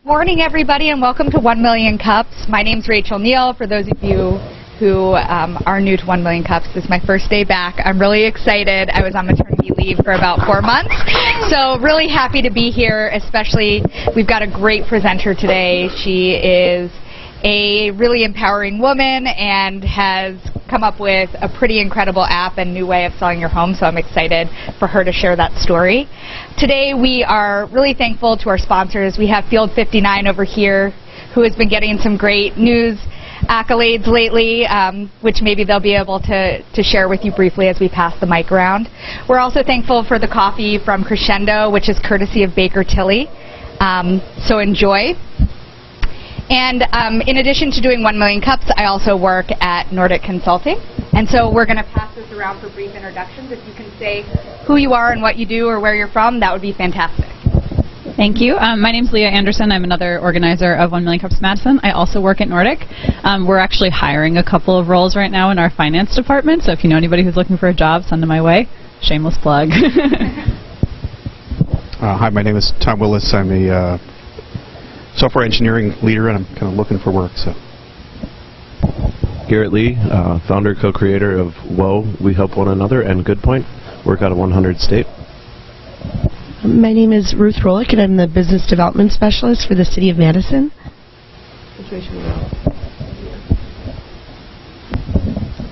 Morning, everybody, and welcome to 1 Million Cups. My name's Rachel Neal. For those of you who are new to 1 Million Cups, this is my first day back. I'm really excited. I was on maternity leave for about 4 months, so really happy to be here, especially we've got a great presenter today. She is a really empowering woman and has come up with a pretty incredible app and new way of selling your home, so I'm excited for her to share that story. Today we are really thankful to our sponsors. We have Field 59 over here, who has been getting some great news accolades lately, which maybe they'll be able to share with you briefly as we pass the mic around. We're also thankful for the coffee from Crescendo, which is courtesy of Baker Tilly, so enjoy. And in addition to doing 1 Million Cups, I also work at Nordic Consulting. And so we're going to pass this around for brief introductions. If you can say who you are and what you do or where you're from, that would be fantastic. Thank you. My name's Leah Anderson. I'm another organizer of 1 Million Cups Madison. I also work at Nordic. We're actually hiring a couple of roles right now in our finance department, so if you know anybody who's looking for a job, send them my way. Shameless plug. Hi, my name is Tom Willis. I'm a software engineering leader, and I'm kind of looking for work. So, Garrett Lee, founder, co-creator of Whoa, We Help One Another, and Good Point, work out of 100 State. My name is Ruth Rolick, and I'm the business development specialist for the city of Madison.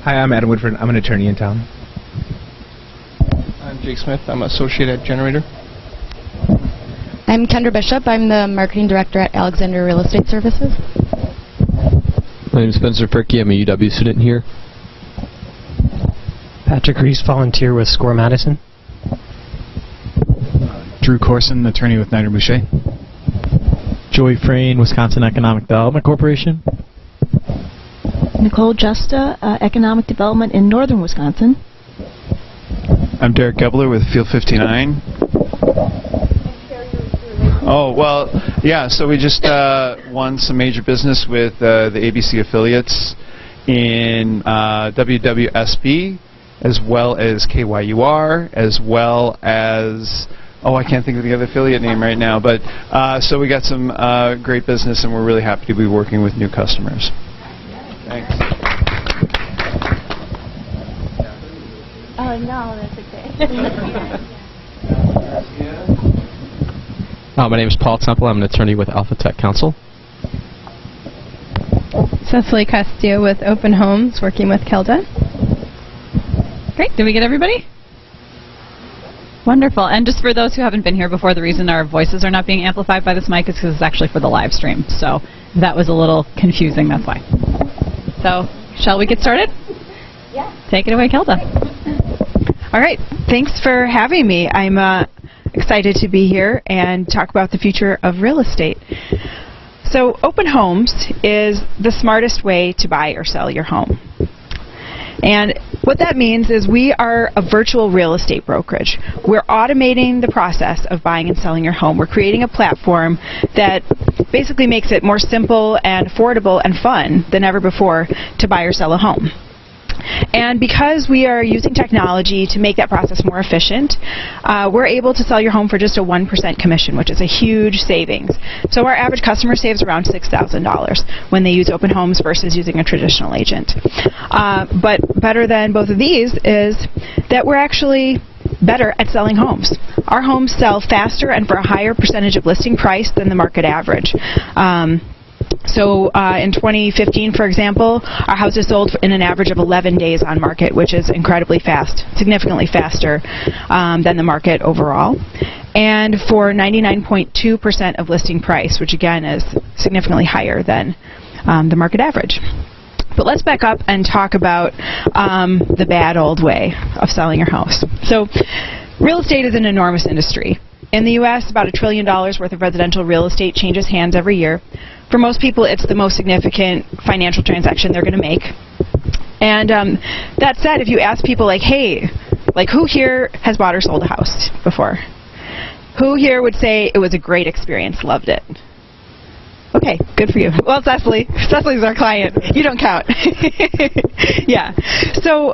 Hi, I'm Adam Woodford. I'm an attorney in town. I'm Jake Smith. I'm associate at Generator. I'm Kendra Bishop. I'm the marketing director at Alexander Real Estate Services. My name is Spencer Perky. I'm a UW student here. Patrick Reese, volunteer with SCORE Madison. Drew Corson, attorney with Snyder Boucher. Joy Frayne, Wisconsin Economic Development Corporation. Nicole Justa, Economic Development in Northern Wisconsin. I'm Derek Gebler with Field 59. Oh, well, yeah, so we just won some major business with the ABC affiliates in WWSB, as well as KYUR, as well as, oh, I can't think of the other affiliate name right now, but so we got some great business, and we're really happy to be working with new customers. Thanks. Oh, no, that's okay. My name is Paul Temple. I'm an attorney with Alpha Tech Counsel. Cecily Castillo with Open Homes, working with Kelda. Great. Did we get everybody? Wonderful. And just for those who haven't been here before, the reason our voices are not being amplified by this mic is because it's actually for the live stream. So if that was a little confusing, that's why. So shall we get started? Yeah. Take it away, Kelda. All right. Thanks for having me. I'm excited to be here and talk about the future of real estate. So Open Homes is the smartest way to buy or sell your home. And what that means is we are a virtual real estate brokerage. We're automating the process of buying and selling your home. We're creating a platform that basically makes it more simple and affordable and fun than ever before to buy or sell a home. And because we are using technology to make that process more efficient, we're able to sell your home for just a 1% commission, which is a huge savings. So our average customer saves around $6,000 when they use Open Homes versus using a traditional agent. But better than both of these is that we're actually better at selling homes. Our homes sell faster and for a higher percentage of listing price than the market average. So in 2015, for example, our houses sold in an average of 11 days on market, which is incredibly fast, significantly faster than the market overall. And for 99.2% of listing price, which again is significantly higher than the market average. But let's back up and talk about the bad old way of selling your house. So real estate is an enormous industry. In the U.S., about $1 trillion worth of residential real estate changes hands every year. For most people, it's the most significant financial transaction they're going to make. And that said, if you ask people like, hey, like who here has bought or sold a house before? Who here would say it was a great experience, loved it? Okay, good for you. Well, Cecily. Cecily's our client. You don't count. Yeah. So,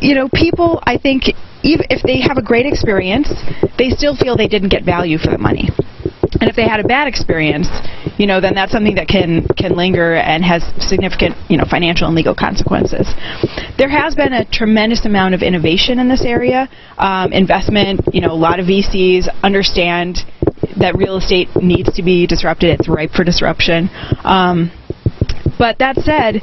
you know, people, I think, even if they have a great experience, they still feel they didn't get value for the money. And if they had a bad experience, then that's something that can linger and has significant, financial and legal consequences. There has been a tremendous amount of innovation in this area. Investment, a lot of VCs understand that real estate needs to be disrupted. It's ripe for disruption. But that said,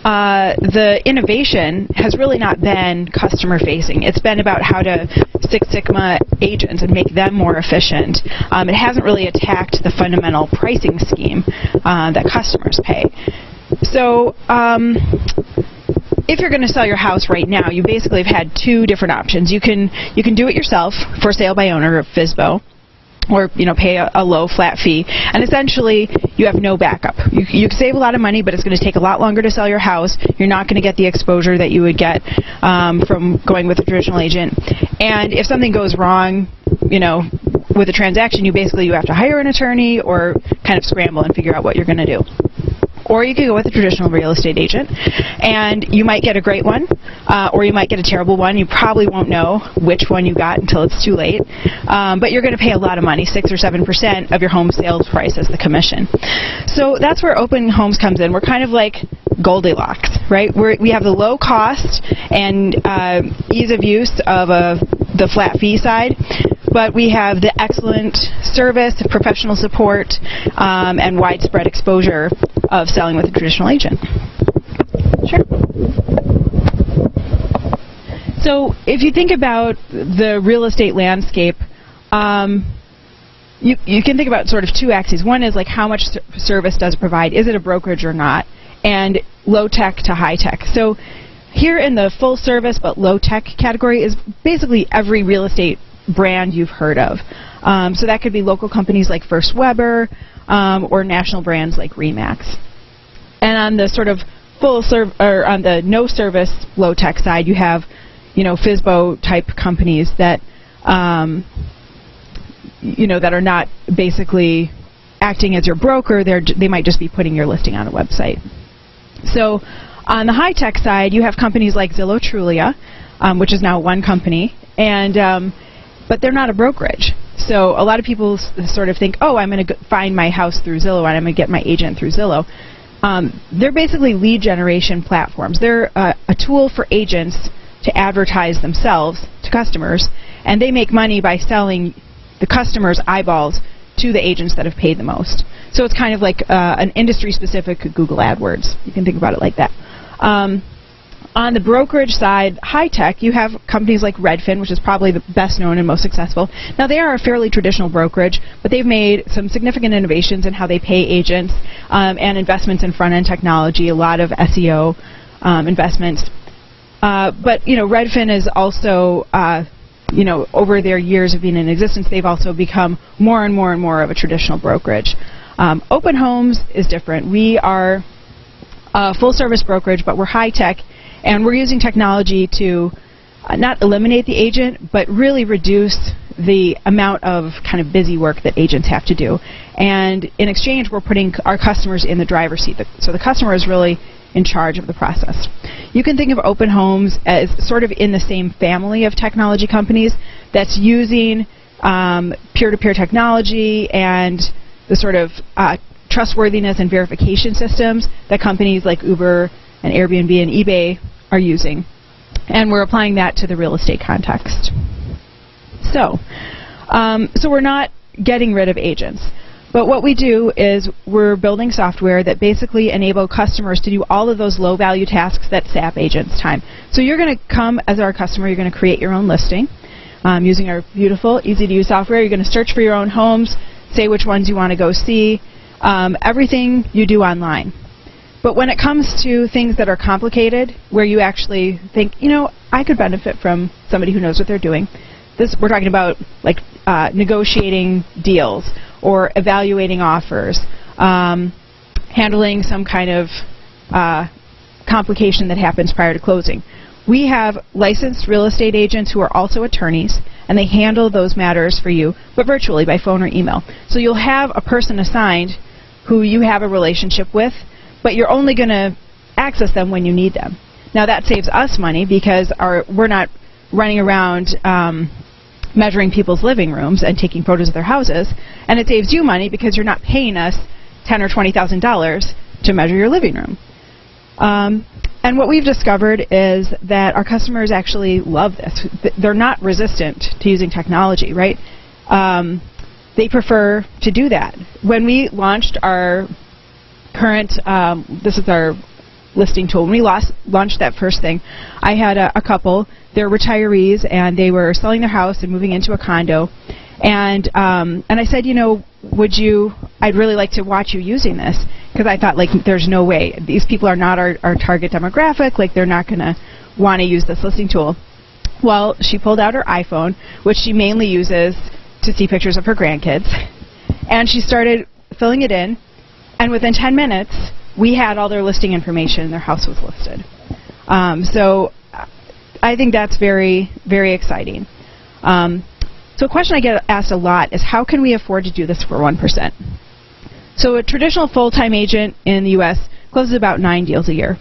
the innovation has really not been customer-facing. It's been about how to Six Sigma agents and make them more efficient. It hasn't really attacked the fundamental pricing scheme that customers pay. So if you're going to sell your house right now, you basically have had two different options. You can do it yourself, for sale by owner, or FSBO, or pay a low flat fee, and essentially you have no backup. You can save a lot of money, but it's going to take a lot longer to sell your house. You're not going to get the exposure that you would get from going with a traditional agent. And if something goes wrong, with a transaction, you have to hire an attorney or kind of scramble and figure out what you're going to do. Or you could go with a traditional real estate agent, and you might get a great one, or you might get a terrible one. You probably won't know which one you got until it's too late. But you're going to pay a lot of money, 6 or 7% of your home sales price as the commission. So that's where Open Homes comes in. We're kind of like Goldilocks, right? We have the low cost and ease of use of the flat fee side, but we have the excellent service, professional support, and widespread exposure of selling with a traditional agent. Sure. So if you think about the real estate landscape, you can think about sort of two axes. One is like how much service does it provide? Is it a brokerage or not? And low tech to high tech. So here in the full service but low tech category is basically every real estate brand you've heard of. So that could be local companies like First Weber, or national brands like RE/MAX. And on the sort of on the no service low tech side, you have FSBO type companies that that are not basically acting as your broker. They might just be putting your listing on a website. So on the high tech side, you have companies like Zillow Trulia, which is now one company, and but they're not a brokerage. So a lot of people sort of think, oh, I'm going to find my house through Zillow and I'm going to get my agent through Zillow. They're basically lead generation platforms. They're a tool for agents to advertise themselves to customers, and they make money by selling the customers' eyeballs to the agents that have paid the most. So it's kind of like an industry-specific Google AdWords. You can think about it like that. On the brokerage side, high tech, you have companies like Redfin, which is probably the best known and most successful. Now, they are a fairly traditional brokerage, but they've made some significant innovations in how they pay agents and investments in front-end technology, a lot of SEO investments. But, Redfin is also, over their years of being in existence, they've also become more and more and more of a traditional brokerage. Open Homes is different. We are a full-service brokerage, but we're high-tech. And we're using technology to not eliminate the agent, but really reduce the amount of kind of busy work that agents have to do. And in exchange, we're putting our customers in the driver's seat. So the customer is really in charge of the process. You can think of Open Homes as sort of in the same family of technology companies that's using peer-to-peer technology and the sort of trustworthiness and verification systems that companies like Uber and Airbnb and eBay are using. And we're applying that to the real estate context. So we're not getting rid of agents. But what we do is we're building software that basically enable customers to do all of those low-value tasks that sap agents' time. So you're going to come as our customer, you're going to create your own listing using our beautiful, easy-to-use software. You're going to search for your own homes, say which ones you want to go see, everything you do online. But when it comes to things that are complicated, where you actually think, I could benefit from somebody who knows what they're doing, we're talking about like negotiating deals or evaluating offers, handling some kind of complication that happens prior to closing. We have licensed real estate agents who are also attorneys, and they handle those matters for you, but virtually by phone or email. So you'll have a person assigned who you have a relationship with, but you're only going to access them when you need them. Now that saves us money because we're not running around measuring people's living rooms and taking photos of their houses, and it saves you money because you're not paying us $10,000 or $20,000 to measure your living room. And what we've discovered is that our customers actually love this. They're not resistant to using technology, right? They prefer to do that. When we launched our current, this is our listing tool. When we launched that first thing, I had a couple. They're retirees, and they were selling their house and moving into a condo. And I said, you know, I'd really like to watch you using this, because I thought, like, there's no way. These people are not our target demographic. Like, they're not going to want to use this listing tool. Well, she pulled out her iPhone, which she mainly uses to see pictures of her grandkids, and she started filling it in, and within 10 minutes, we had all their listing information, and their house was listed. So I think that's very, very exciting. So a question I get asked a lot is, how can we afford to do this for 1%? So a traditional full-time agent in the U.S. closes about 9 deals a year.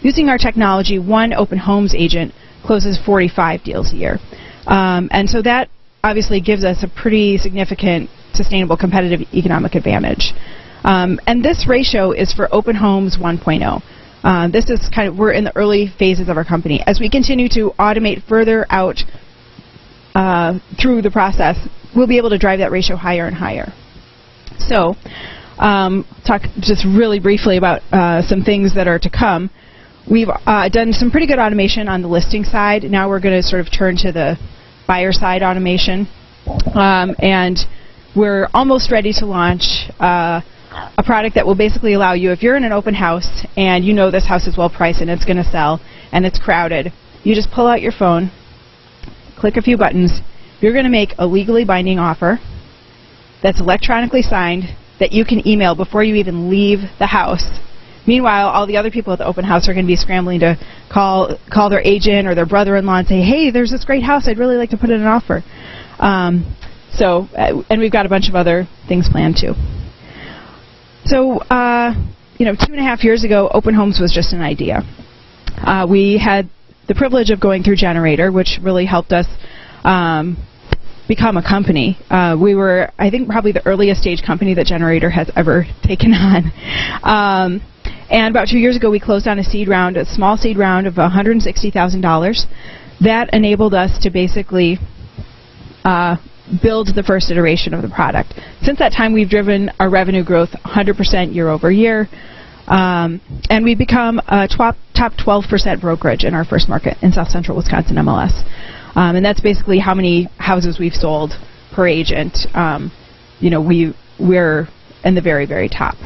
Using our technology, one open homes agent closes 45 deals a year. And so that obviously gives us a pretty significant, sustainable, competitive economic advantage. And this ratio is for Open Homes 1.0. This is we're in the early phases of our company. As we continue to automate further out through the process, we'll be able to drive that ratio higher and higher. So, talk just really briefly about some things that are to come. We've done some pretty good automation on the listing side. Now we're going to sort of turn to the buyer side automation. And we're almost ready to launch a product that will basically allow you, if you're in an open house and you know this house is well priced and it's going to sell and it's crowded, you just pull out your phone, click a few buttons, you're going to make a legally binding offer that's electronically signed that you can email before you even leave the house. Meanwhile, all the other people at the open house are going to be scrambling to call their agent or their brother-in-law and say, hey, there's this great house, I'd really like to put in an offer. And we've got a bunch of other things planned too. So, 2.5 years ago, Open Homes was just an idea. We had the privilege of going through Generator, which really helped us become a company. We were, I think, probably the earliest stage company that Generator has ever taken on. And about 2 years ago, we closed on a small seed round of $160,000. That enabled us to basically build the first iteration of the product. Since that time, we've driven our revenue growth 100% year over year. And we've become a top 12% brokerage in our first market in South Central Wisconsin MLS. And that's basically how many houses we've sold per agent. We're in the very, very top.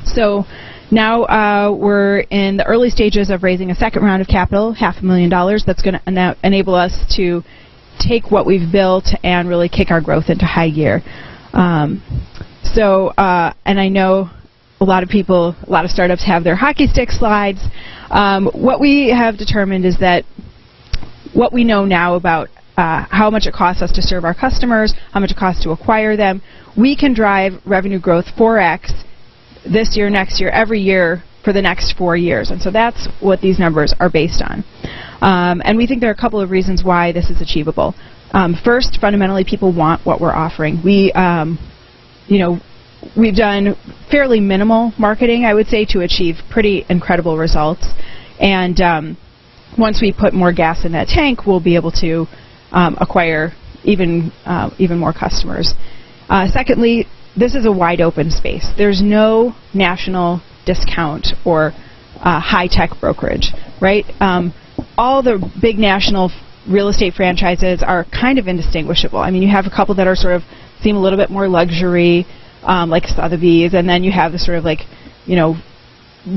So now we're in the early stages of raising a second round of capital, $500,000. That's going to enable us to take what we've built and really kick our growth into high gear. And I know a lot of startups have their hockey stick slides. What we have determined is that what we know now about how much it costs us to serve our customers, how much it costs to acquire them, we can drive revenue growth 4x this year, next year, every year for the next 4 years. And so that's what these numbers are based on. And we think there are a couple of reasons why this is achievable. First, fundamentally, people want what we're offering. We've done fairly minimal marketing, I would say, to achieve pretty incredible results. And once we put more gas in that tank, we'll be able to acquire even more customers. Secondly, this is a wide open space. There's no national discount or high-tech brokerage, right? All the big national real estate franchises are kind of indistinguishable. I mean, you have a couple that are sort of seem a little bit more luxury, like Sotheby's, and then you have the sort of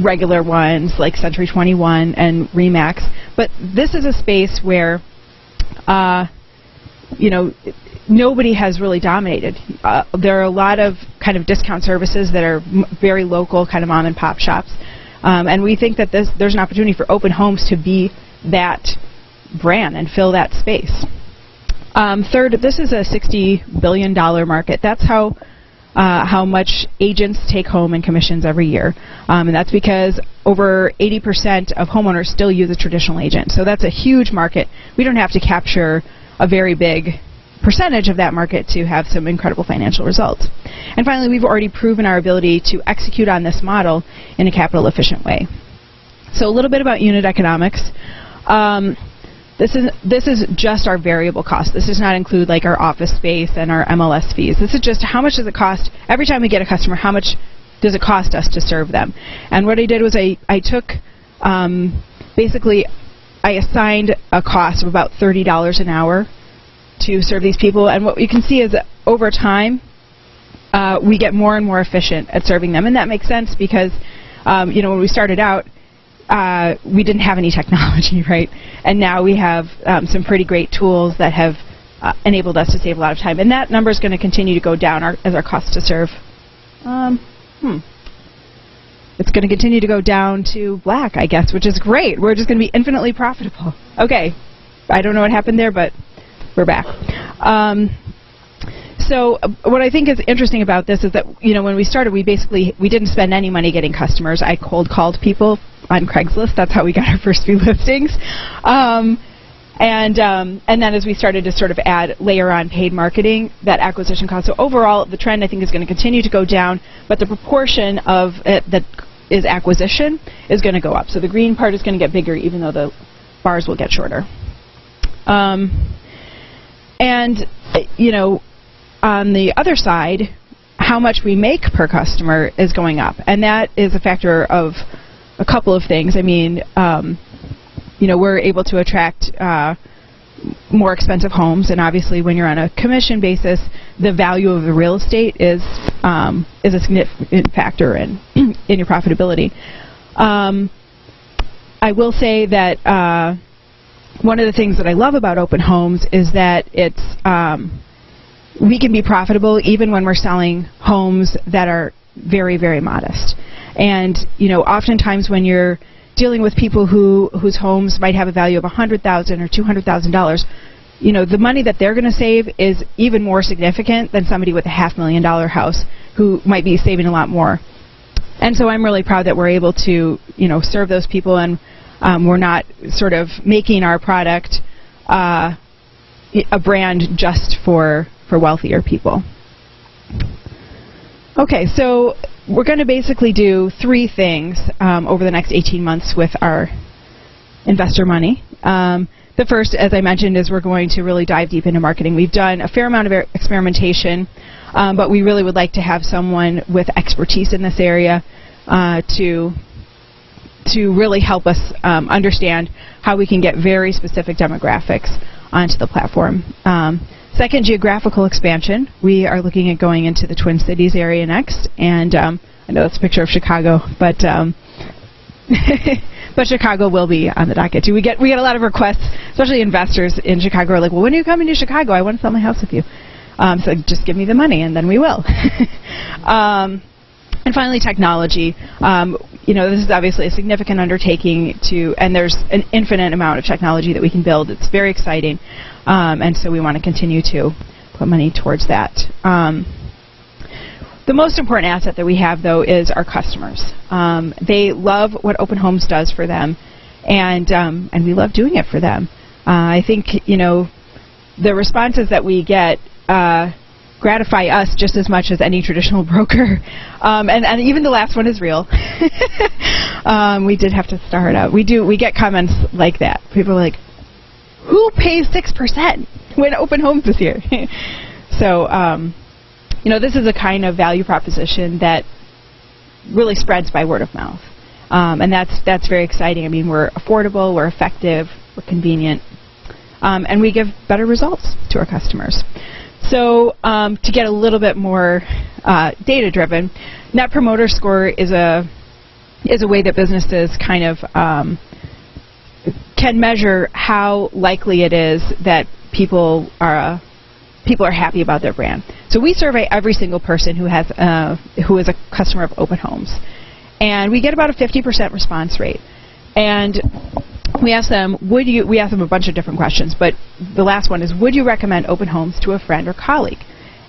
regular ones like Century 21 and Remax. But this is a space where, nobody has really dominated. There are a lot of kind of discount services that are very local, kind of mom and pop shops. And we think that there's an opportunity for Open Homes to be that brand and fill that space. Third, this is a $60 billion market. That's how much agents take home in commissions every year. And that's because over 80% of homeowners still use a traditional agent. So that's a huge market. We don't have to capture a very big percentage of that market to have some incredible financial results. And finally, we've already proven our ability to execute on this model in a capital efficient way. So a little bit about unit economics. This is just our variable cost. This does not include like our office space and our MLS fees. This is just how much does it cost every time we get a customer, how much does it cost us to serve them. And what I did was I took, basically, I assigned a cost of about $30 an hour to serve these people. And what you can see is that over time, we get more and more efficient at serving them. And that makes sense because, when we started out, we didn't have any technology, right? And now we have some pretty great tools that have enabled us to save a lot of time. And that number is going to continue to go down as our cost to serve. It's going to continue to go down to black, I guess, which is great. We're just going to be infinitely profitable. Okay. I don't know what happened there, but we're back. So what I think is interesting about this is that, when we started, we didn't spend any money getting customers. I cold called people on Craigslist. That's how we got our first few listings. And then as we started to sort of layer on paid marketing, that acquisition cost. So overall, the trend I think is going to continue to go down, but the proportion of it that is acquisition is going to go up. So the green part is going to get bigger, even though the bars will get shorter. On the other side, how much we make per customer is going up, and that is a factor of a couple of things. I mean, we're able to attract more expensive homes, and obviously when you're on a commission basis, the value of the real estate is a significant factor in your profitability. I will say that one of the things that I love about open homes is that we can be profitable even when we're selling homes that are very, very modest. And oftentimes when you're dealing with people whose homes might have a value of $100,000 or $200,000, the money that they're going to save is even more significant than somebody with a $500,000 house who might be saving a lot more. And so I'm really proud that we're able to, serve those people, and we're not sort of making our product a brand just for wealthier people. Okay, so we're going to basically do 3 things over the next 18 months with our investor money. The first, as I mentioned, is we're going to really dive deep into marketing. We've done a fair amount of experimentation, but we really would like to have someone with expertise in this area to really help us understand how we can get very specific demographics onto the platform. Second, geographical expansion. We are looking at going into the Twin Cities area next, and I know that's a picture of Chicago, but but Chicago will be on the docket too. We get a lot of requests, especially investors in Chicago are like, well, when are you coming to Chicago? I want to sell my house with you. So just give me the money, and then we will. And finally, technology. This is obviously a significant undertaking and there's an infinite amount of technology that we can build. It's very exciting, and so we want to continue to put money towards that. The most important asset that we have, though, is our customers. They love what Open Homes does for them, and we love doing it for them. I think the responses that we get gratify us just as much as any traditional broker, and even the last one is real. We did have to start out. We get comments like that. People are like, "Who pays 6% when Open Homes is here?" So, this is a kind of value proposition that really spreads by word of mouth, and that's very exciting. I mean, we're affordable, we're effective, we're convenient, and we give better results to our customers. So to get a little bit more data-driven, Net Promoter Score is a way that businesses kind of can measure how likely it is that people are happy about their brand. So we survey every single person who is a customer of Open Homes, and we get about a 50% response rate. And we ask them, we ask them a bunch of different questions, but the last one is, would you recommend Open Homes to a friend or colleague?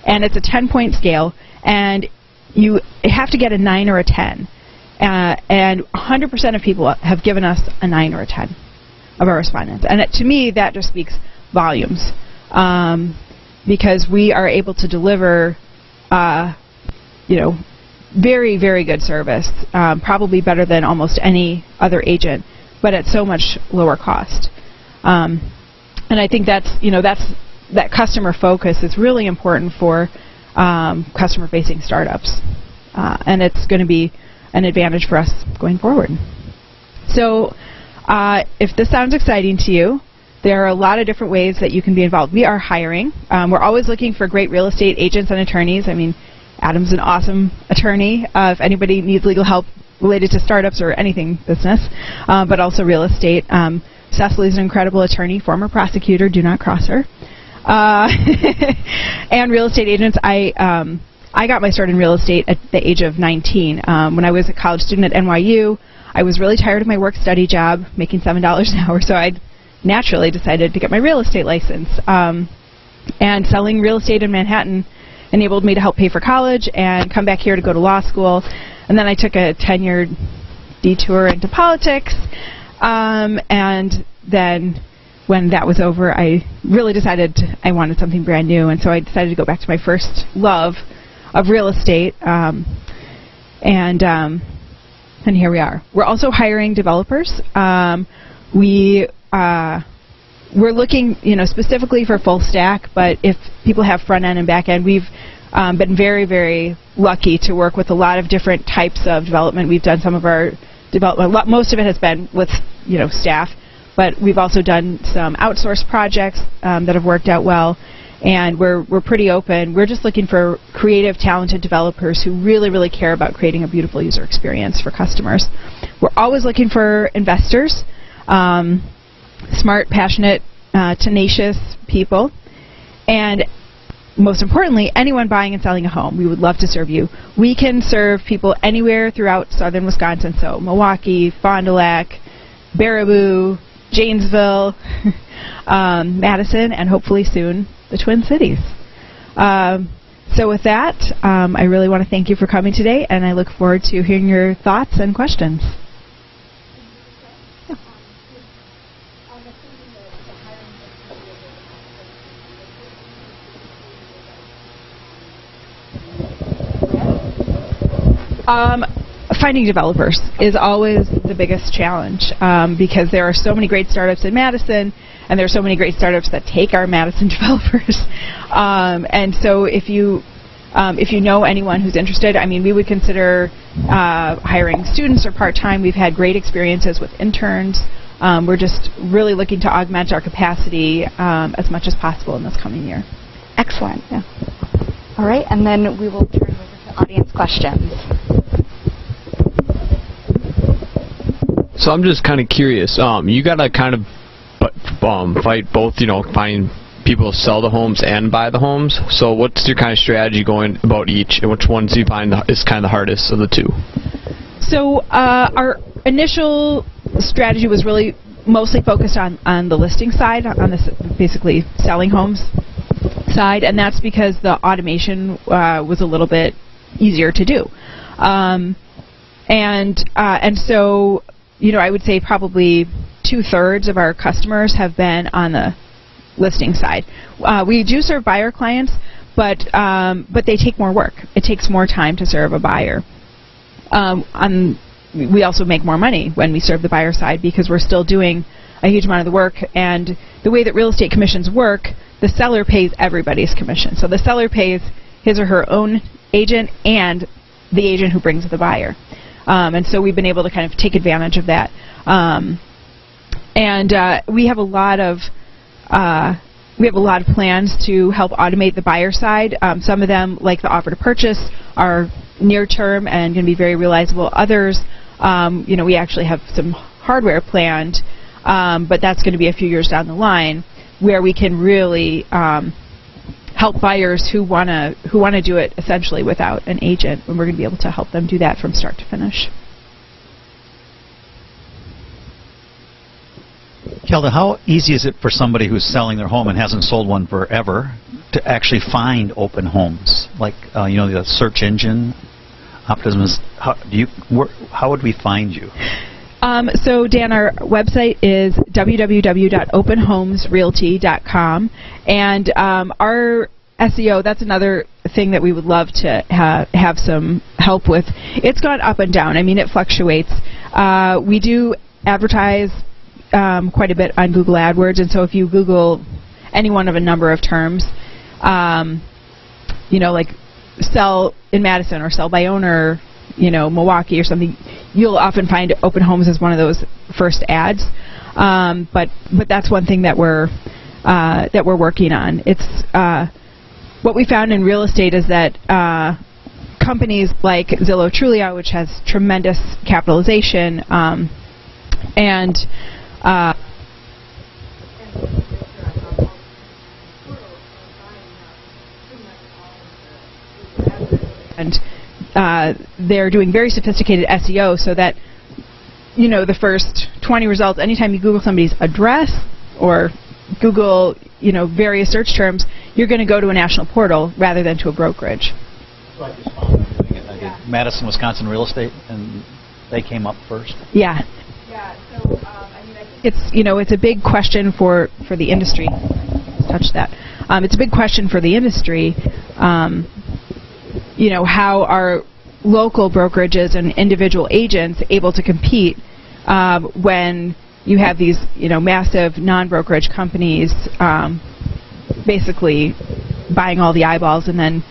And it's a 10-point scale, and you have to get a 9 or a 10. And 100% of people have given us a 9 or a 10 of our respondents. And to me, that just speaks volumes because we are able to deliver, very, very good service, probably better than almost any other agent, but at so much lower cost. And I think that customer focus is really important for customer-facing startups, and it's going to be an advantage for us going forward. So if this sounds exciting to you, there are a lot of different ways that you can be involved. We are hiring. We're always looking for great real estate agents and attorneys. I mean, Adam's an awesome attorney. If anybody needs legal help related to startups or anything business, but also real estate. Cecily's an incredible attorney, former prosecutor. Do not cross her. And real estate agents. I got my start in real estate at the age of 19. When I was a college student at NYU, I was really tired of my work-study job, making $7 an hour, so I naturally decided to get my real estate license. And selling real estate in Manhattan enabled me to help pay for college and come back here to go to law school. And then I took a 10-year detour into politics. And then when that was over, I really decided I wanted something brand new. And so I decided to go back to my first love of real estate. And here we are. We're also hiring developers. We're looking, specifically for full stack, but if people have front end and back end, we've been very, very lucky to work with a lot of different types of development. We've done some of our development, most of it has been with, staff, but we've also done some outsourced projects that have worked out well, and we're pretty open. We're just looking for creative, talented developers who really, really care about creating a beautiful user experience for customers. We're always looking for investors. Smart, passionate, tenacious people, and most importantly, anyone buying and selling a home. We would love to serve you. We can serve people anywhere throughout southern Wisconsin, so Milwaukee, Fond du Lac, Baraboo, Janesville, Madison, and hopefully soon the Twin Cities. So with that, I really want to thank you for coming today, and I look forward to hearing your thoughts and questions. Finding developers is always the biggest challenge because there are so many great startups in Madison, and there are so many great startups that take our Madison developers. And so if you know anyone who's interested, I mean, we would consider hiring students or part-time. We've had great experiences with interns. We're just really looking to augment our capacity as much as possible in this coming year. Excellent. Yeah. All right, and then we will turn over to audience questions. So I'm just kind of curious. You got to kind of fight both, finding people to sell the homes and buy the homes. So what's your kind of strategy going about each, and which ones do you find is kind of the hardest of the two? So our initial strategy was really mostly focused on the listing side, on this basically selling homes side, and that's because the automation was a little bit easier to do. And so, I would say probably 2/3 of our customers have been on the listing side. We do serve buyer clients, but they take more work. It takes more time to serve a buyer. We also make more money when we serve the buyer side because we're still doing a huge amount of the work. And the way that real estate commissions work, the seller pays everybody's commission. So the seller pays his or her own agent and the agent who brings the buyer. And so we've been able to kind of take advantage of that. We have a lot of plans to help automate the buyer side. Some of them, like the offer to purchase, are near term and going to be very realizable. Others, we actually have some hardware planned, but that's going to be a few years down the line, where we can really help buyers who want to do it essentially without an agent, and we're going to be able to help them do that from start to finish. Kelda, how easy is it for somebody who's selling their home and hasn't sold one forever to actually find open homes? Like, the search engine, Optimus, how would we find you? So, Dan, our website is www.openhomesrealty.com, and our SEO, that's another thing that we would love to have some help with. It's gone up and down. I mean, it fluctuates. We do advertise quite a bit on Google AdWords, and so if you Google any one of a number of terms, like sell in Madison or sell by owner, Milwaukee or something, you'll often find Open Homes as one of those first ads. But that's one thing that we're working on. It's what we found in real estate is that companies like Zillow Trulia, which has tremendous capitalization, and they're doing very sophisticated SEO so that, the first 20 results, anytime you Google somebody's address or Google, various search terms, you're going to go to a national portal rather than to a brokerage. I just found them doing it. I did Madison, Wisconsin real estate, and they came up first. Yeah. Yeah. So I think it's a big question for the industry. Touch that. It's a big question for the industry. How are local brokerages and individual agents able to compete when you have these, massive non-brokerage companies basically buying all the eyeballs, and then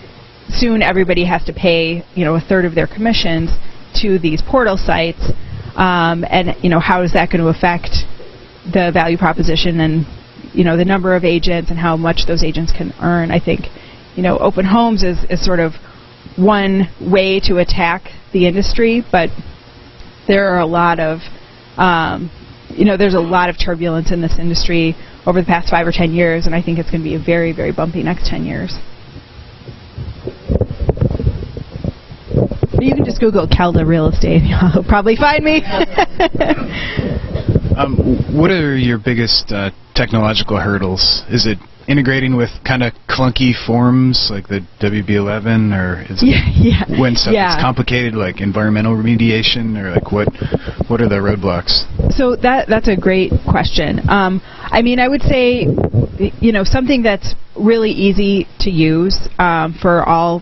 soon everybody has to pay, a third of their commissions to these portal sites, and how is that going to affect the value proposition and the number of agents and how much those agents can earn? I think Open Homes is sort of one way to attack the industry, but there are a lot of there's a lot of turbulence in this industry over the past 5 or 10 years, and I think it's going to be a very, very bumpy next 10 years. You can just Google Kelda Real Estate. You'll probably find me. What are your biggest technological hurdles? Is it integrating with kind of clunky forms like the WB11, or is it when stuff is complicated, like environmental remediation, or like what are the roadblocks? So that's a great question. I would say something that's really easy to use for all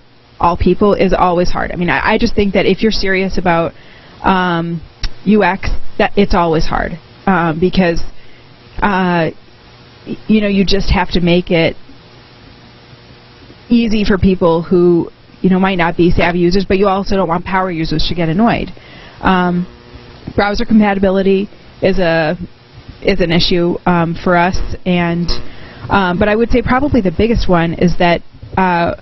people is always hard. I just think that if you're serious about UX, that it's always hard because you just have to make it easy for people who might not be savvy users, but you also don't want power users to get annoyed. Browser compatibility is an issue for us, and but I would say probably the biggest one is that our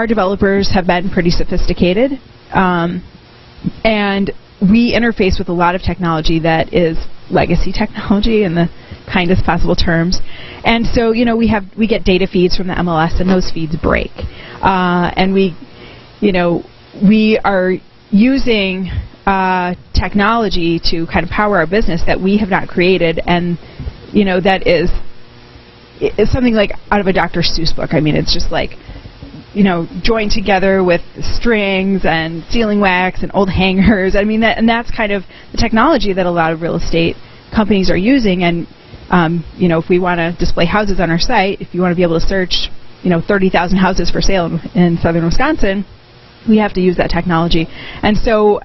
developers have been pretty sophisticated, and we interface with a lot of technology that is legacy technology in the kindest possible terms, and so we get data feeds from the MLS, and those feeds break, and we are using technology to kind of power our business that we have not created, and that is something like out of a Dr. Seuss book. It's just like joined together with strings and sealing wax and old hangers. And that's kind of the technology that a lot of real estate companies are using. And if we want to display houses on our site, if you want to be able to search 30,000 houses for sale in southern Wisconsin, we have to use that technology. And so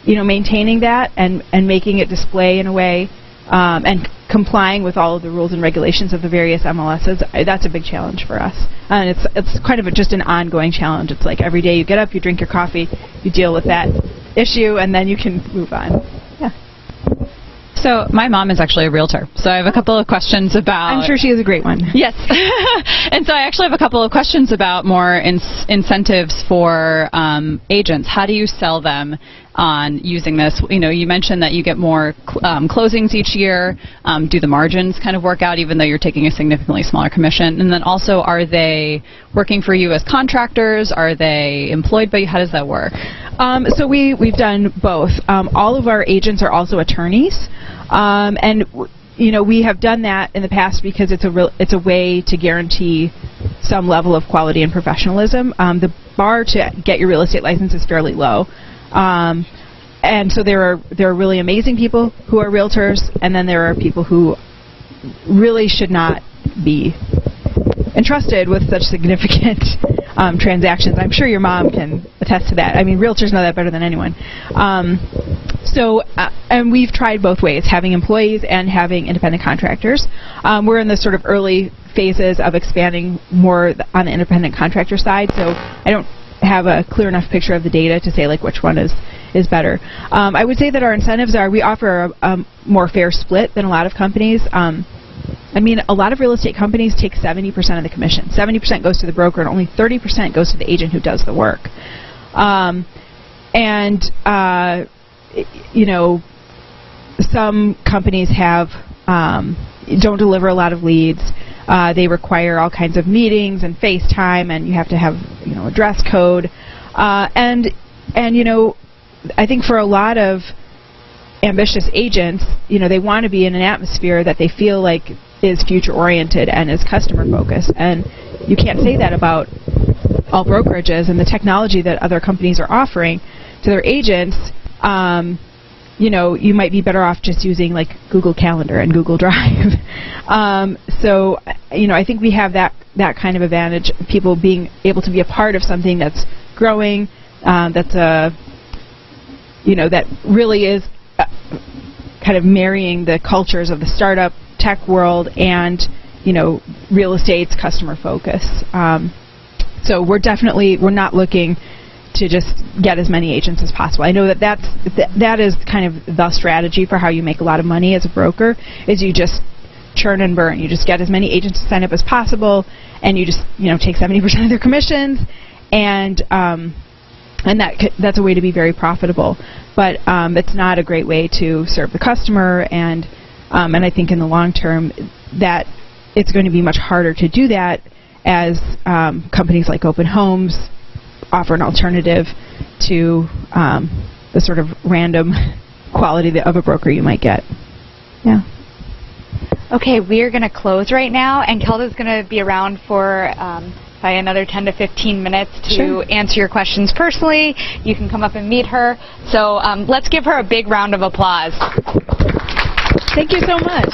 maintaining that and making it display in a way and complying with all of the rules and regulations of the various MLSs, that's a big challenge for us. And it's kind of just an ongoing challenge. It's like every day you get up, you drink your coffee, you deal with that issue, and then you can move on. Yeah. So my mom is actually a realtor, so I have a couple of questions about... I'm sure she is a great one. Yes. And so I actually have a couple of questions about more incentives for agents. How do you sell them on using this? You mentioned that you get more closings each year. Do the margins kind of work out even though you're taking a significantly smaller commission? And then also, are they working for you as contractors? Are they employed by you? How does that work? So we've done both. All of our agents are also attorneys, and we have done that in the past because it's a way to guarantee some level of quality and professionalism. The bar to get your real estate license is fairly low. and so there are really amazing people who are realtors, and then there are people who really should not be entrusted with such significant transactions. I'm sure your mom can attest to that. I mean, realtors know that better than anyone. And we've tried both ways, having employees and having independent contractors. We're in the sort of early phases of expanding more on the independent contractor side, so I don't have a clear enough picture of the data to say like which one is better. I would say that our incentives are, we offer a more fair split than a lot of companies. I mean, a lot of real estate companies take 70% of the commission. 70% goes to the broker, and only 30% goes to the agent who does the work. You know, some companies have don't deliver a lot of leads. They require all kinds of meetings and FaceTime, and you have to have, you know, a dress code. And you know, I think for a lot of ambitious agents, you know, they want to be in an atmosphere that they feel like is future-oriented and is customer-focused. And you can't say that about all brokerages and the technology that other companies are offering to their agents. You know, you might be better off just using like Google Calendar and Google Drive. So, you know, I think we have that kind of advantage, people being able to be a part of something that's growing, that's you know, that really is kind of marrying the cultures of the startup tech world and, you know, real estate's customer focus. So we're not looking to just get as many agents as possible. I know that is kind of the strategy for how you make a lot of money as a broker, is you just churn and burn. You just get as many agents to sign up as possible, and you just, you know, take 70% of their commissions, and that's a way to be very profitable. But it's not a great way to serve the customer, and I think in the long term that it's going to be much harder to do that as companies like Open Homes offer an alternative to the sort of random quality of a broker you might get. Yeah. Okay, we are going to close right now, and Kelda's going to be around for by another 10 to 15 minutes to answer your questions personally. You can come up and meet her. So let's give her a big round of applause. Thank you so much.